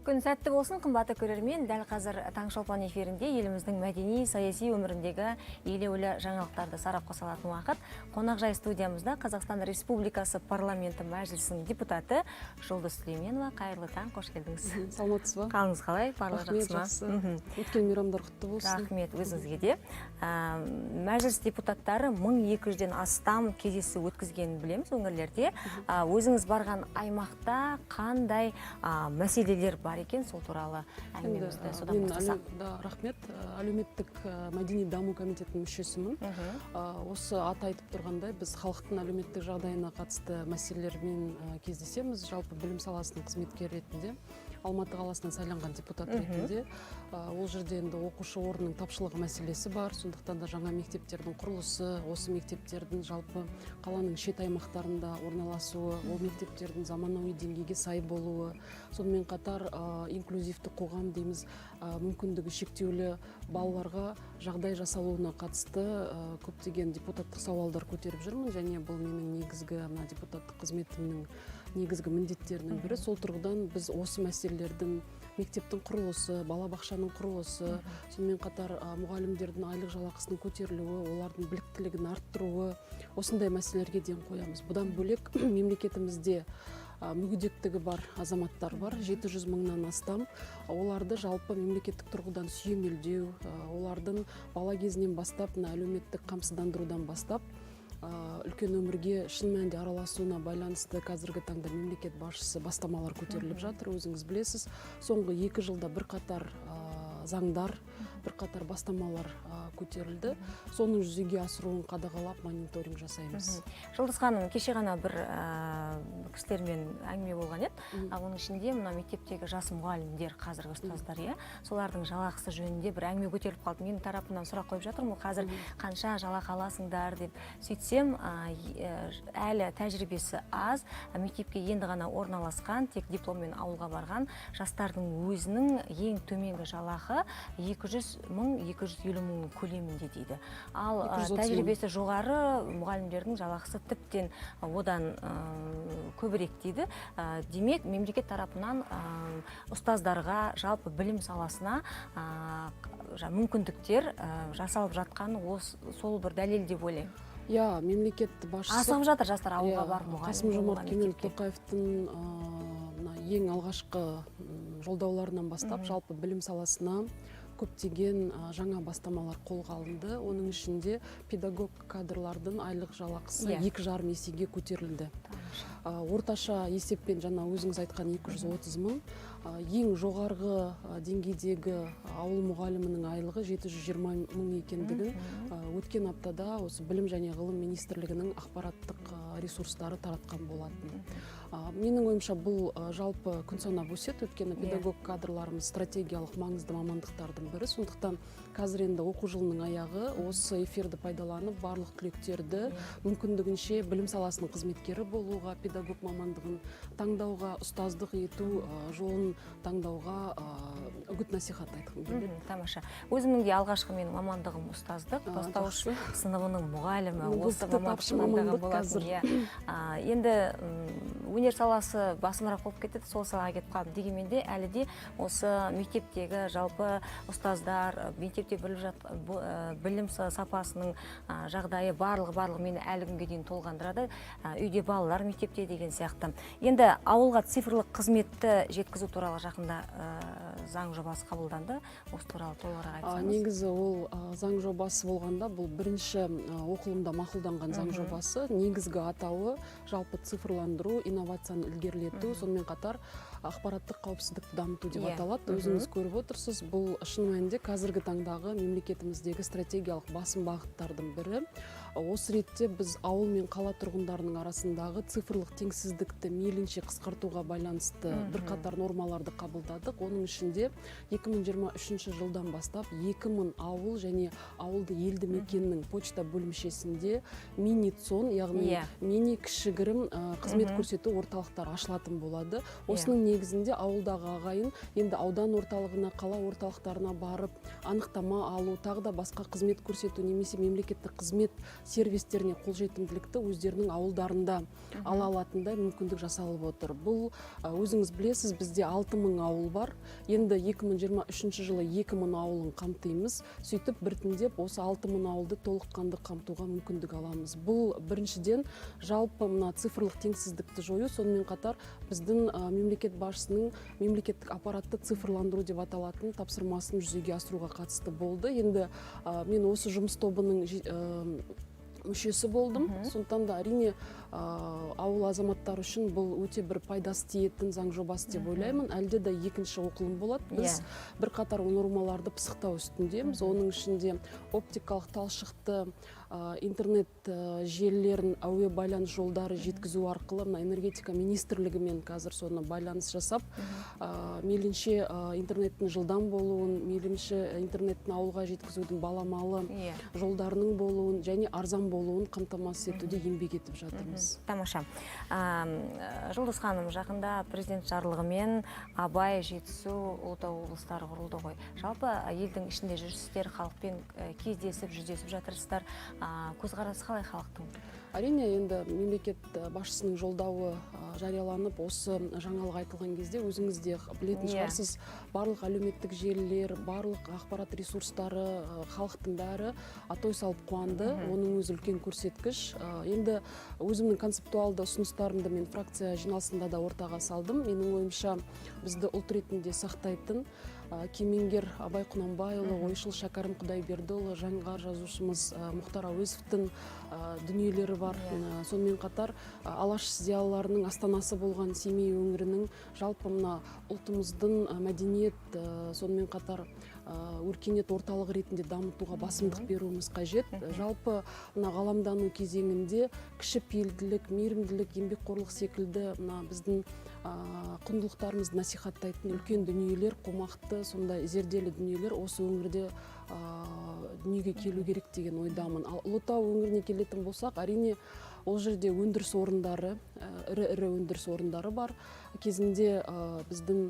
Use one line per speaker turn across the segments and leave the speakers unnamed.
Күн сәтті болсын, қымбатты көрермен. Дәл қазір Таңшолпан эфирінде еліміздің мәдени, саяси өміріндегі елеулі жаңалықтарды сарапқа салатын уақыт. Қонақжай студиямызда Қазақстан Республикасы парламенті мәжілісінің депутаты Жұлдыз Сүлейменова. Қайырлы таң, қош келдіңіз.
Саламатсыз ба?
Қалыңыз қалай? Барлығы жақсы ма?
Өткен мейрамдар құтты болсын.
Рахмет, өзіңізге де. Мәжіліс депутаттары 1200-ден астам кездесу өткізгенін білеміз өңірлерде. Өзіңіз барған аймақта қандай мәселелер бар екен, сол туралы әңгімемізді содан бастасақ.
Рахмет, әлеуметтік мәдени даму комитетінің мүшесімін. Осы аты айтып тұрғандай, біз халықтың әлеуметтік жағдайына қатысты мәселелермен кездесеміз. Жалпы білім саласының қызметкері ретінде, Алматы қаласынан сайланған депутат ретінде, ол жерде енді оқушы орнының тапшылығы мәселесі бар. Сондықтан да жаңа мектептердің құрылысы, осы мектептердің жалпы қаланың шет аймақтарында орналасуы, ол мектептердің заманауи деңгейге сай болуы, сонымен қатар инклюзивті қоғам дейміз, мүмкіндігі шектеулі балаларға жағдай жасалуына қатысты көптеген депутаттық сауалдар көтеріп жүрмін, және бұл менің негізгі депутаттық қызметімнің негізгі міндеттерінің бірі. Сол тұрғыдан біз осы мәселелердің, мектептің құрылысы, балабақшаның құрылысы, сонымен қатар мұғалімдердің айлық жалақысының көтерілуі, олардың біліктілігін арттыруы, осындай мәселелерге ден қоямыз. Бұдан бөлек мемлекетімізде мүгедектігі бар азаматтар бар, 700 мыңнан астам. Оларды жалпы мемлекеттік тұрғыдан сүйемелдеу, олардың бала кезінен бастап, әлеуметтік қамсыздандырудан бастап, үлкен өмірге шын мәнінде араласуына байланысты қазіргі таңда мемлекет басшысы бастамалар көтеріліп жатыр. Өзіңіз білесіз, соңғы 2 жылда бірқатар заңдар, бірқатар бастамалар көтерілді. Соның жүзеге асыруын қадағалап мониторинг жасаймыз.
Жұлдыз ханым, кеше ғана бір кісілермен әңгіме болған еді. Оның ішінде мына мектептегі жас мұғалімдер, қазіргі ұстаздар, солардың жалақысы жөнінде бір әңгіме көтеріліп қалды. Менің тарапымнан сұрақ қойып жатырмын, қазір қанша жалақы аласыңдар деп. Сөйтсем, әлі тәжірибесі аз, мектепке енді ғана орналасқан, тек дипломмен ауылға барған жастардың өзінің ең төменгі жалақы 200 мың, 250 мың көлемінде дейді. Ал тәжірибесі жоғары мұғалімдердің жалақысы тіптен одан көбірек дейді. Демек, мемлекет тарапынан ұстаздарға, жалпы білім саласына мүмкіндіктер жасалып жатқаны сол бір дәлел деп ойлаймын.
Мемлекет басшысы
асығып жатыр жастар ауылға барып мұғалім.
Қасым-Жомарт Кемелов Тоқаевтың ең алғашқы жолдауларынан бастап жалпы білім саласына көптеген жаңа бастамалар қолға алынды. Оның ішінде педагог кадрлардың айлық жалақысы 2,5 есеге көтерілді. Орташа есеппен жаңа өзіңіз айтқан 230 мың, ең жоғарғы деңгейдегі ауыл мұғалімінің айлығы 720 мың екендігін өткен аптада осы білім және ғылым министрлігінің ақпараттық ресурстары таратқан болатын. Менің ойымша бұл жалпы күн санап өседі, өйткені педагог кадрларымыз стратегиялық маңызды мамандықтардың бірі. Сондықтан қазір енді оқу жылының аяғы, осы эфирді пайдаланып барлық түлектерді мүмкіндігінше білім саласының қызметкері болуға, педагог мамандығын таңдауға, ұстаздық ету жолын таңдауға үгіт насихат айтқым келеді.
Тамаша. Өзімнің де алғашқы менің мамандығым ұстаздық, бастауыш сыныбының мұғалімі, осы мамандығым болатын. Енді өнер саласы басымырақ болып кетеді, сол салаға кетіп қалдым. Дегенмен де әлі де осы мектептегі жалпы ұстаздар, мектепте білім сапасының жағдайы барлығы мені әлі күнге дейін толғандырады. Үйде балалар мектепте деген сияқты. Енді ауылға цифрлық қызметті жеткізу туралы жақында заң жобасы қабылданды. Осы туралы толығырақ айтсаңыз.
Негізі ол заң жобасы болғанда, бұл бірінші оқылымда мақұлданған заң жобасы. Негізгі атауы жалпы цифрландыру, инновацияны ілгерілету, сонымен қатар ақпараттық қауіпсіздікті дамыту деп аталады. Өзіңіз көріп отырсыз, бұл шын мәнінде қазіргі таңдағы мемлекетіміздегі стратегиялық басым бағыттардың бірі. Осы ретте біз ауыл мен қала тұрғындарының арасындағы цифрлық теңсіздікті мейлінше қысқартуға байланысты бірқатар нормаларды қабылдадық. Оның ішінде 2023 жылдан бастап 2000 ауыл және ауылды елді мекеннің почта бөлімшесінде мини-цон, яғни мини кішігірім қызмет көрсету орталықтар ашылатын болады. Осының негізінде ауылдағы ағайын енді аудан орталығына, қала орталықтарына барып анықтама алу, тағы да басқа қызмет көрсету немесе мемлекеттік қызмет сервистеріне қолжетімділікті өздерінің ауылдарында ала алатындай мүмкіндік жасалып отыр. Бұл өзіңіз білесіз, бізде 6000 ауыл бар. Енді 2023 жылы 2000 ауылын қамтимыз. Сөйтіп біртіндеп осы 6000 ауылды толыққанды қамтуға мүмкіндік аламыз. Бұл біріншіден жалпы мына цифрлық теңсіздікті жою, сонымен қатар біздің мемлекет басшысының мемлекеттік аппаратты цифрландыру деп аталатын тапсырмасын жүзеге асыруға қатысты болды. Енді мен осы жұмыс тобының мүшесі болдым. Сондықтан да әрине ауыл азаматтары үшін бұл өте бір пайдасы тиетін заң жобасы деп ойлаймын. Әлде де екінші оқылым болады. Біз бірқатар нормаларды пысықтау үстіндеміз. Оның ішінде оптикалық талшықты интернет желілерін әуе байланыс жолдары жеткізу арқылы мына энергетика министрлігімен қазір соны байланыс жасап, мейлінше интернеттің жылдам болуын, мейлінше интернеттің ауылға жеткізудің баламалы жолдарының болуын және арзан болуын қамтамасыз етуде еңбек етіп жатырмыз.
Тамаша. Жұлдыз ханым, жақында президент жарлығымен Абай, Жетісу, Ұлытау облыстары құрылды ғой. Жалпы елдің ішінде жүрсіздер, халықпен кездесіп, жүздесіп жатырсыздар. Көзқарасы қалай халықтың?
Әрине, енді мемлекет басшысының жолдауы жарияланып, осы жаңалық айтылған кезде өзіңіз де білетін шығарсыз, барлық әлеуметтік желілер, барлық ақпарат ресурстары, халықтың бәрі атой салып қуанды. Оның өзі үлкен көрсеткіш. Енді өзімнің концептуалды ұсыныстарымды мен фракция жиналысында да ортаға салдым. Менің ойымша бізді ұлт ретінде сақтайтын кемеңгер Абай Құнанбайұлы, ойшыл Шәкәрім Құдайбердіұлы, жаңғар жазушымыз Мұхтар Әуезовтің дүниелері бар. Сонымен қатар алаш зиялыларының астанасы болған Семей өңірінің жалпы мына ұлтымыздың мәдениет, сонымен қатар өркениет орталығы ретінде дамытуға басымдық беруіміз қажет. Жалпы мына ғаламдану кезеңінде кішіпейілділік, мейірімділік, еңбекқорлық секілді мына біздің құндылықтарымызды насихаттайтын үлкен дүниелер, қомақты, сондай зерделі дүниелер осы өңірде дүниеге келу керек деген ойдамын. Ал Ұлытау өңіріне келетін болсақ, әрине ол жерде өндіріс орындары, ірі өндіріс орындары бар. Кезінде біздің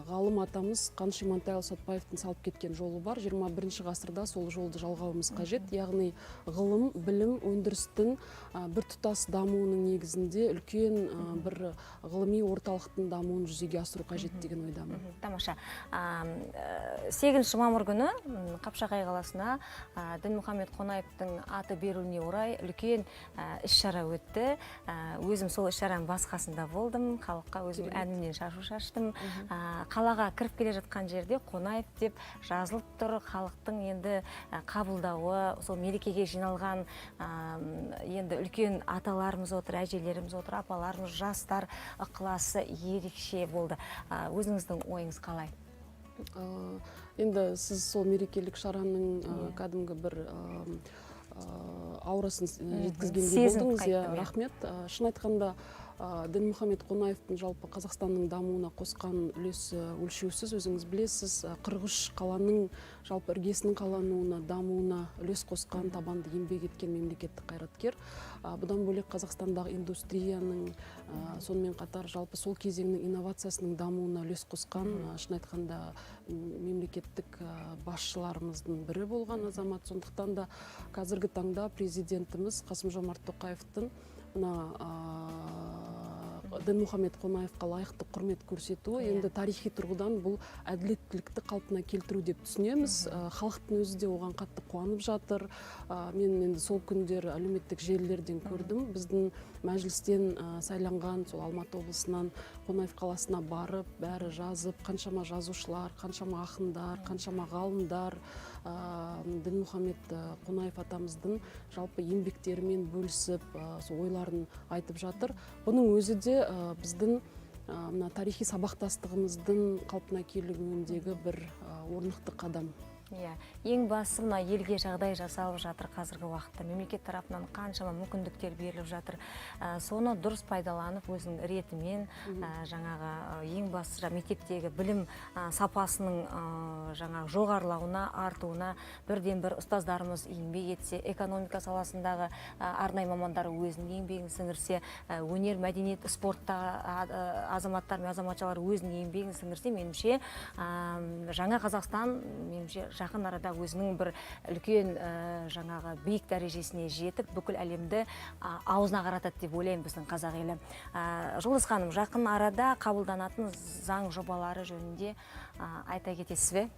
ғалым атамыз Қаныш Имантайұлы Сәтпаевтың салып кеткен жолы бар. 21 ғасырда сол жолды жалғауымыз қажет. Яғни ғылым, білім, өндірістің бір тұтас дамуының негізінде үлкен бір ғылыми орталықтың дамуын жүзеге асыру қажет деген ойдамын.
Тамаша. 8 мамыр күні Қапшағай қаласына Дінмұхамед Қонаевтың аты беруіне орай үлкен іс-шара өтті. Өзім сол іс-шараның басқасында болдым. Халыққа өзім әнімнен шашу шаштым. Қалаға кіріп келе жатқан жерде Қонаев деп жазылып тұр. Халықтың енді қабылдауы, сол мерекеге жиналған енді үлкен аталарымыз отыр, әжелеріміз отыр, апаларымыз, жастар ықыласы ерекше болды. Өзіңіздің ойыңыз қалай?
Енді сіз сол мерекелік шараның кәдімгі бір аурасын жеткізгендей болдыңыз. Рахмет. Шын айтқанда Дінмұхамед Қонаевтың жалпы Қазақстанның дамуына қосқан үлесі өлшеусіз, өзіңіз білесіз. 43 қаланың жалпы іргесінің қалануына, дамуына үлес қосқан, табанды еңбек еткен мемлекеттік қайраткер. Бұдан бөлек Қазақстандағы индустрияның, сонымен қатар жалпы сол кезеңнің инновациясының дамуына үлес қосқан, шын айтқанда мемлекеттік басшыларымыздың бірі болған азамат. Сондықтан да қазіргі таңда президентіміз Қасым-Жомарт Тоқаевтың Дінмұхамед Қонаевқа лайықты құрмет көрсетуі енді тарихи тұрғыдан бұл әділеттілікті қалпына келтіру деп түсінеміз. Халықтың өзі де оған қатты қуанып жатыр. Мен енді сол күндер әлеуметтік желілерден көрдім. Біздің мәжілістен сайланған сол Алматы облысынан Қонаев қаласына барып, бәрі жазып, қаншама жазушылар, қаншама ақындар, қаншама ғалымдар Дінмұхамед Қонаев атамыздың жалпы еңбектерімен бөлісіп, ойларын айтып жатыр. Бұның өзі де біздің тарихи сабақтастығымыздың қалпына келуіндегі бір орнықты қадам.
Ең басты мына елге жағдай жасалып жатыр қазіргі уақытта. Мемлекет тарапынан қаншама мүмкіндіктер беріліп жатыр. Соны дұрыс пайдаланып, өзінің ретімен жаңағы ең басты мектептегі білім сапасының жаңағы жоғарылауына, артуына бірден бір ұстаздарымыз еңбек етсе, экономика саласындағы арнайы мамандар өзінің еңбегін сіңірсе, өнер, мәдениет, спортта азаматтар мен азаматшалар өзінің еңбегін сіңірсе, меніңше жаңа Қазақстан меніңше жақын арада өзінің бір үлкен жаңағы биік дәрежесіне жетіп бүкіл әлемді аузына қаратады деп ойлаймын біздің қазақ елі. Жұлдыз ханым, жақын арада қабылданатын заң жобалары жөнінде айта кетесіз бе?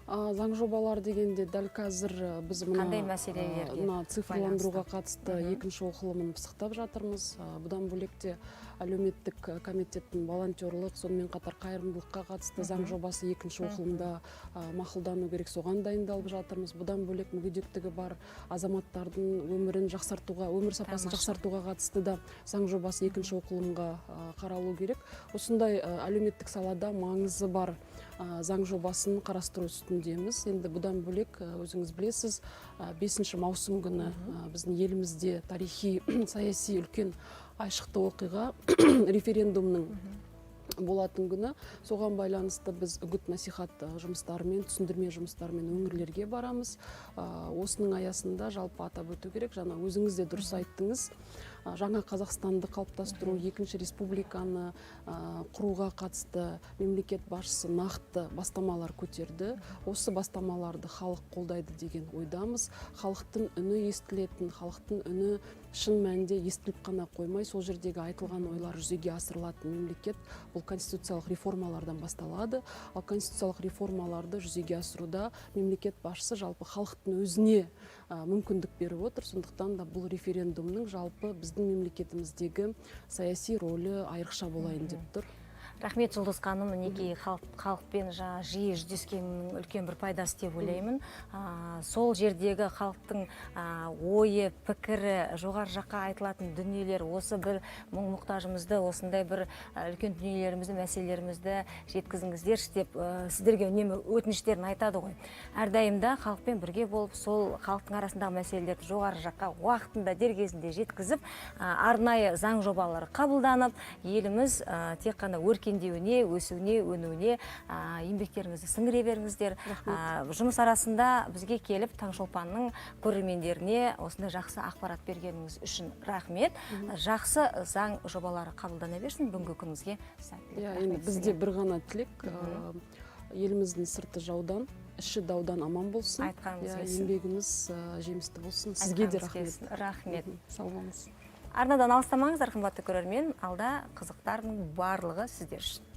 Заң жобалар дегенде дәл қазір біз
қандай мәселелерге
цифрландыруға қатысты екінші оқылымын пысықтап жатырмыз. Бұдан бөлекте әлеуметтік комитеттің волонтерлық, сонымен қатар қайырымдылыққа қатысты заң жобасы екінші оқылымда мақұлдану керек, соған дайындалып жатырмыз. Бұдан бөлек мүгедектігі бар азаматтардың өмірін жақсартуға, өмір сапасын жақсартуға қатысты да заң жобасы екінші оқылымға қаралу керек. Осындай әлеуметтік салада маңызы бар заң жобасын қарастыру үстіндеміз. Енді бұдан бөлек өзіңіз білесіз, 5 маусым күні біздің елімізде тарихи саяси үлкен айшықты оқиға референдумның болатын күні. Соған байланысты біз үгіт насихат жұмыстарымен, түсіндірме жұмыстарымен өңірлерге барамыз. Осының аясында жалпы атап өту керек, жаңа өзіңіз де дұрыс айттыңыз. Жаңа Қазақстанды қалыптастыру, екінші республиканы құруға қатысты мемлекет басшысы нақты бастамалар көтерді. Осы бастамаларды халық қолдайды деген ойдамыз. Халықтың үні естілетін, халықтың үні шын мәнінде естіліп қана қоймай, сол жердегі айтылған ойлар жүзеге асырылатын мемлекет бұл конституциялық реформалардан басталады. Ал конституциялық реформаларды жүзеге асыруда мемлекет басшысы жалпы халықтың өзіне мүмкіндік беріп отыр. Сондықтан да бұл референдумның жалпы біздің мемлекетіміздегі саяси рөлі айрықша болайын деп тұр.
Рахмет, Жұлдыз ханым, мінекей халықпен жиі жүздескеннің үлкен бір пайдасы деп ойлаймын. Сол жердегі халықтың ойы, пікірі, жоғары жаққа айтылатын дүниелер, осы бір мұң-мұқтажымызды, осындай бір үлкен дүниелерімізді, мәселелерімізді жеткізіңіздерші деп сіздерге үнемі өтініштерін айтады ғой. Әрдайымда халықпен бірге болып, сол халықтың арасындағы мәселелерді жоғары жаққа уақытында, дер кезінде жеткізіп, арнайы заң жобалары қабылданып, еліміз тек қана өркендеуіне, өсуіне, өнуіне еңбектеріңізді сіңіре беріңіздер. Жұмыс арасында бізге келіп Таңшолпанның көрермендеріне осындай жақсы ақпарат бергеніңіз үшін рахмет. Жақсы заң жобалары қабылдана берсін. Бүгінгі күніңізге сәттілік.
Бізде бір ғана тілек, еліміздің сырты жаудан, іші даудан аман болсын. Еңбегіміз жемісті болсын. Сізге де рахмет.
Рахмет.
Сау болыңыз.
Арнадан алыстамаңыздар, қымбатты көрермен, алда қызықтардың барлығы сіздер үшін.